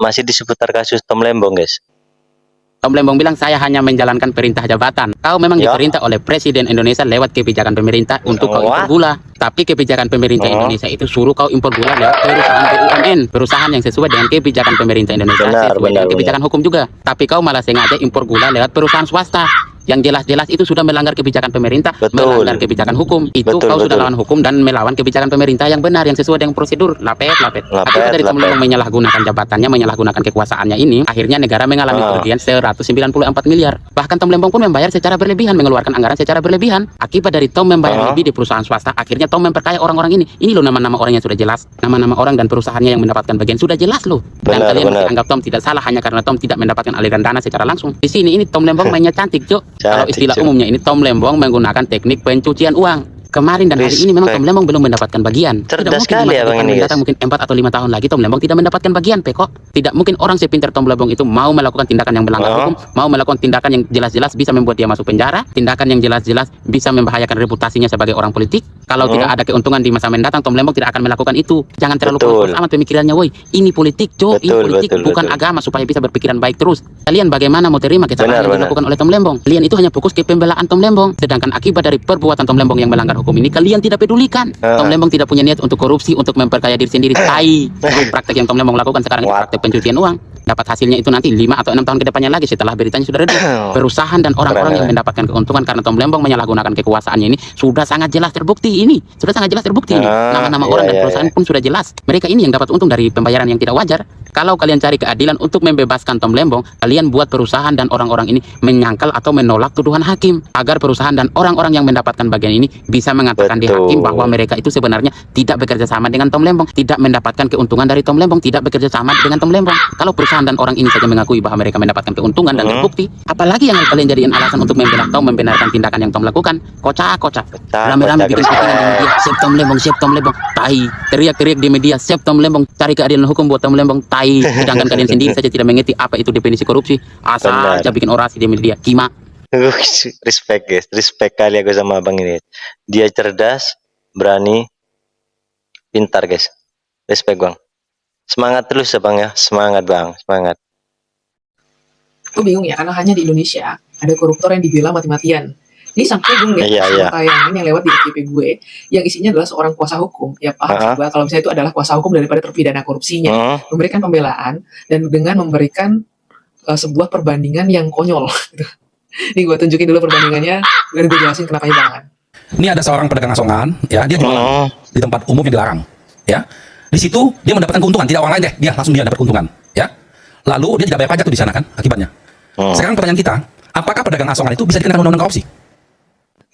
masih di seputar kasus Tom Lembong, guys. Tom Lembong bilang saya hanya menjalankan perintah jabatan. Kau memang diperintah oleh Presiden Indonesia lewat kebijakan pemerintah untuk kau impor gula. Tapi kebijakan pemerintah Indonesia itu suruh kau impor gula lewat perusahaan BUMN, perusahaan yang sesuai dengan kebijakan pemerintah Indonesia, sesuai dengan kebijakan hukum juga. Tapi kau malah sengaja impor gula lewat perusahaan swasta yang jelas-jelas itu sudah melanggar kebijakan pemerintah, melanggar kebijakan hukum. Itu kau sudah lawan hukum dan melawan kebijakan pemerintah yang benar, yang sesuai dengan prosedur. Lapet. Akibat dari Tom Lembong menyalahgunakan jabatannya, menyalahgunakan kekuasaannya ini, akhirnya negara mengalami kerugian 194 miliar. Bahkan Tom Lembong pun membayar secara berlebihan, mengeluarkan anggaran secara berlebihan. Akibat dari Tom membayar lebih di perusahaan swasta, akhirnya Tom memperkaya orang-orang ini. Ini loh nama-nama orang yang sudah jelas, nama-nama orang dan perusahaannya yang mendapatkan bagian sudah jelas loh. Dan kalian masih anggap Tom tidak salah hanya karena Tom tidak mendapatkan aliran dana secara langsung. Di sini ini Tom Lembong mainnya cantik, Cok. Kalau istilah umumnya ini Tom Lembong menggunakan teknik pencucian uang. Kemarin dan hari ini memang Tom Lembong belum mendapatkan bagian. Cerdas sekali ya Bang ini, guys. Mungkin 4 atau 5 tahun lagi Tom Lembong tidak mendapatkan bagian, Peko. Tidak mungkin orang sepintar Tom Lembong itu mau melakukan tindakan yang melanggar hukum, mau melakukan tindakan yang jelas-jelas bisa membuat dia masuk penjara, tindakan yang jelas-jelas bisa membahayakan reputasinya sebagai orang politik. Kalau tidak ada keuntungan di masa mendatang, Tom Lembong tidak akan melakukan itu. Jangan terlalu polos amat pemikirannya, woi. Ini politik, Cok. Ini politik, bukan agama, supaya bisa berpikiran baik terus. Kalian bagaimana mau terima kesalahan yang dilakukan oleh Tom Lembong? Kalian itu hanya fokus ke pembelaan Tom Lembong. Sedangkan akibat dari perbuatan Tom Lembong yang melanggar hukum ini, kalian tidak pedulikan. Tom Lembong tidak punya niat untuk korupsi, untuk memperkaya diri sendiri. Tai. Praktek yang Tom Lembong lakukan sekarang itu praktek pencucian uang. Dapat hasilnya itu nanti 5 atau 6 tahun ke depannya lagi setelah beritanya sudah reda. Perusahaan dan orang-orang yang mendapatkan keuntungan karena Tom Lembong menyalahgunakan kekuasaannya ini sudah sangat jelas terbukti ini. Sudah sangat jelas terbukti ini. Nama-nama orang dan perusahaan pun sudah jelas. Mereka ini yang dapat untung dari pembayaran yang tidak wajar. Kalau kalian cari keadilan untuk membebaskan Tom Lembong, kalian buat perusahaan dan orang-orang ini menyangkal atau menolak tuduhan hakim, agar perusahaan dan orang-orang yang mendapatkan bagian ini bisa mengatakan di hakim bahwa mereka itu sebenarnya tidak bekerja sama dengan Tom Lembong, tidak mendapatkan keuntungan dari Tom Lembong, tidak bekerja sama dengan Tom Lembong. Kalau perusahaan dan orang ini saja mengakui bahwa mereka mendapatkan keuntungan dan terbukti, apalagi yang kalian jadiin alasan untuk membela Tom, membenarkan tindakan yang Tom lakukan? Kocak. Rame-rame bikin postingan di media, siap Tom Lembong, tai. Teriak-teriak di media, siap Tom Lembong, cari keadilan hukum buat Tom Lembong, tai. Sedangkan kalian sendiri saja tidak mengerti apa itu definisi korupsi, asal aja bikin orasi di media, kima. Respect, guys, respect kali aku sama abang ini. Dia cerdas, berani, pintar, guys. Respect Bang. Semangat terus ya Bang ya, semangat Bang, semangat. Gue bingung ya, karena hanya di Indonesia ada koruptor yang dibela mati-matian. Ini sampai gue ngeliat tayangan yang lewat di FYP gue, yang isinya adalah seorang kuasa hukum. Ya paham juga kalau misalnya itu adalah kuasa hukum daripada terpidana korupsinya, memberikan pembelaan dan dengan memberikan sebuah perbandingan yang konyol. Nih gue tunjukin dulu perbandingannya, dan gue jelasin kenapa jangan. Ini ada seorang pedagang asongan, ya dia jualan di tempat umum yang dilarang, ya. Di situ dia mendapatkan keuntungan, tidak orang lain deh, dia langsung dia dapat keuntungan, ya. Lalu dia tidak bayar pajak tuh di sana kan, akibatnya. Sekarang pertanyaan kita, apakah pedagang asongan itu bisa dikenakan undang-undang korupsi?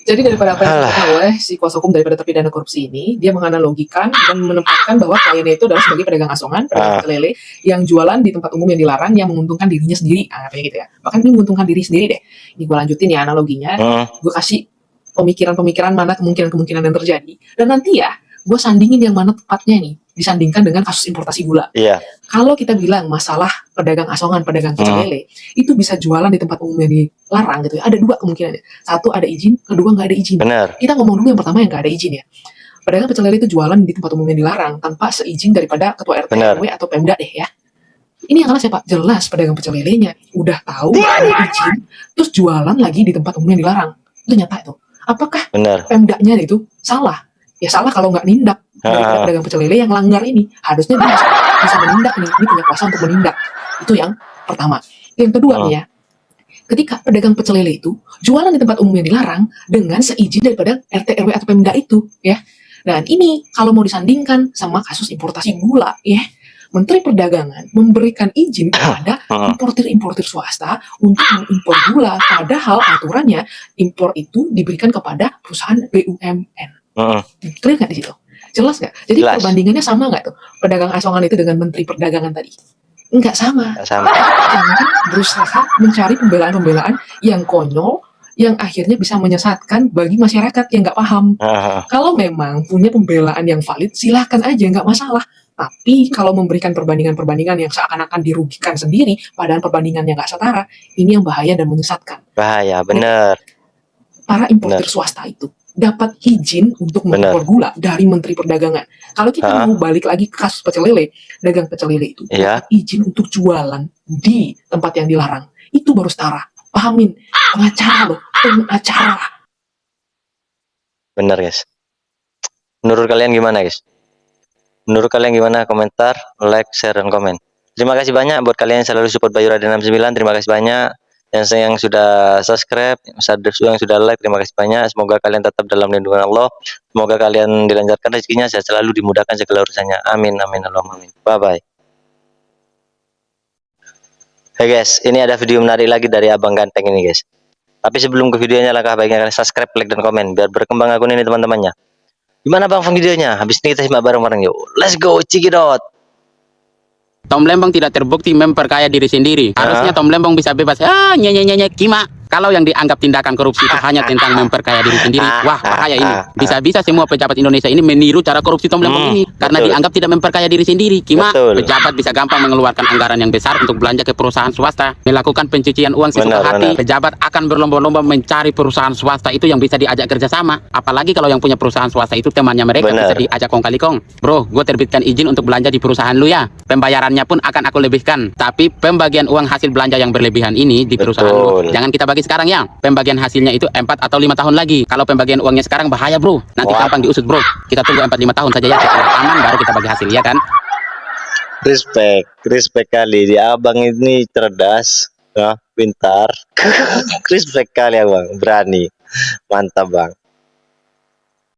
Jadi daripada apa yang dilakukan oleh si kuasa hukum daripada terpidana korupsi ini, dia menganalogikan dan menempatkan bahwa kliennya itu adalah sebagai pedagang asongan, pedagang pecel lele yang jualan di tempat umum yang dilarang, yang menguntungkan dirinya sendiri, kayak gitu ya. Bahkan ini menguntungkan diri sendiri deh. Ini gue lanjutin ya analoginya, gue kasih pemikiran-pemikiran mana kemungkinan-kemungkinan yang terjadi, dan nanti ya gue sandingin yang mana tepatnya nih, disandingkan dengan kasus importasi gula. Kalau kita bilang masalah pedagang asongan, pedagang pecel lele, itu bisa jualan di tempat umum yang dilarang gitu ya. Ada dua kemungkinannya. Satu ada izin, kedua nggak ada izin. Kita ngomong dulu yang pertama yang nggak ada izin ya. Pedagang pecel lele itu jualan di tempat umum yang dilarang tanpa seizin daripada ketua RT RW atau Pemda deh ya. Ini yang salah siapa? Jelas pedagang pecel lelenya udah tahu ada izin, terus jualan lagi di tempat umum yang dilarang. Itu nyata itu. Apakah Pemdanya itu salah? Ya salah kalau nggak nindak. Daripada pedagang pecel lele yang langgar ini, harusnya dia bisa menindak nih. Ini punya kuasa untuk menindak. Itu yang pertama. Yang kedua nih ya, ketika pedagang pecel lele itu jualan di tempat umum yang dilarang dengan seizin daripada RT RW atau Pemda itu ya. Dan ini kalau mau disandingkan sama kasus importasi gula ya, Menteri Perdagangan memberikan izin kepada importir-importir swasta untuk mengimpor gula, padahal aturannya impor itu diberikan kepada perusahaan BUMN. Clear nggak di situ? Jelas nggak? Jadi perbandingannya sama nggak tuh? Pedagang asongan itu dengan Menteri Perdagangan tadi? Nggak sama. Jangan berusaha mencari pembelaan-pembelaan yang konyol, yang akhirnya bisa menyesatkan bagi masyarakat yang nggak paham. Kalau memang punya pembelaan yang valid, silahkan aja, nggak masalah. Tapi kalau memberikan perbandingan-perbandingan yang seakan-akan dirugikan sendiri, padahal perbandingannya nggak setara, ini yang bahaya dan menyesatkan. Bahaya, bener. Para importir swasta itu dapat izin untuk Benar. mengimpor gula dari Menteri Perdagangan. Kalau kita mau balik lagi ke kasus pecel lele, dagang pecel lele itu Iya. dapat izin untuk jualan di tempat yang dilarang. Itu baru setara. Pahamin, pengacara loh, pengacara. Benar guys. Menurut kalian gimana guys? Menurut kalian gimana? Komentar, like, share, dan komen. Terima kasih banyak buat kalian yang selalu support Bayu Raden 69. Terima kasih banyak yang sudah subscribe, yang sudah like. Terima kasih banyak. Semoga kalian tetap dalam lindungan Allah. Semoga kalian dilancarkan rezekinya, sehat selalu, dimudahkan segala urusannya. Amin amin Allahumma amin. Bye bye. Hey guys, ini ada video menarik lagi dari Abang Ganteng ini guys. Tapi sebelum ke videonya, langkah baiknya kalian subscribe, like, dan komen biar berkembang akun ini teman-temannya. Gimana bang videonya? Habis ini kita simak bareng-bareng yuk. Let's go, check it out. Tom Lembong tidak terbukti memperkaya diri sendiri. Harusnya Tom Lembong bisa bebas. Nyenyenyenye kima. Kalau yang dianggap tindakan korupsi itu hanya tentang memperkaya diri sendiri, wah bahaya ini. Bisa-bisa semua pejabat Indonesia ini meniru cara korupsi Tom Lembong ini karena betul. dianggap tidak memperkaya diri sendiri. Kima, Betul. pejabat bisa gampang mengeluarkan anggaran yang besar untuk belanja ke perusahaan swasta, melakukan pencucian uang sesuka Benar, hati. benar. Pejabat akan berlomba-lomba mencari perusahaan swasta itu yang bisa diajak kerjasama. Apalagi kalau yang punya perusahaan swasta itu temannya mereka, Benar. bisa diajak kong kali kong. Bro, gue terbitkan izin untuk belanja di perusahaan lu ya. Pembayarannya pun akan aku lebihkan. Tapi pembagian uang hasil belanja yang berlebihan ini di perusahaan Betul. lu, jangan kita bagi sekarang ya. Pembagian hasilnya itu 4 atau 5 tahun lagi. Kalau pembagian uangnya sekarang bahaya bro. Nanti Wah. gampang diusut bro. Kita tunggu 4-5 tahun saja ya. Setelah aman baru kita bagi hasil ya kan. Respect kali. Di abang ini cerdas, ya, pintar. Respect kali abang, berani. Mantap bang.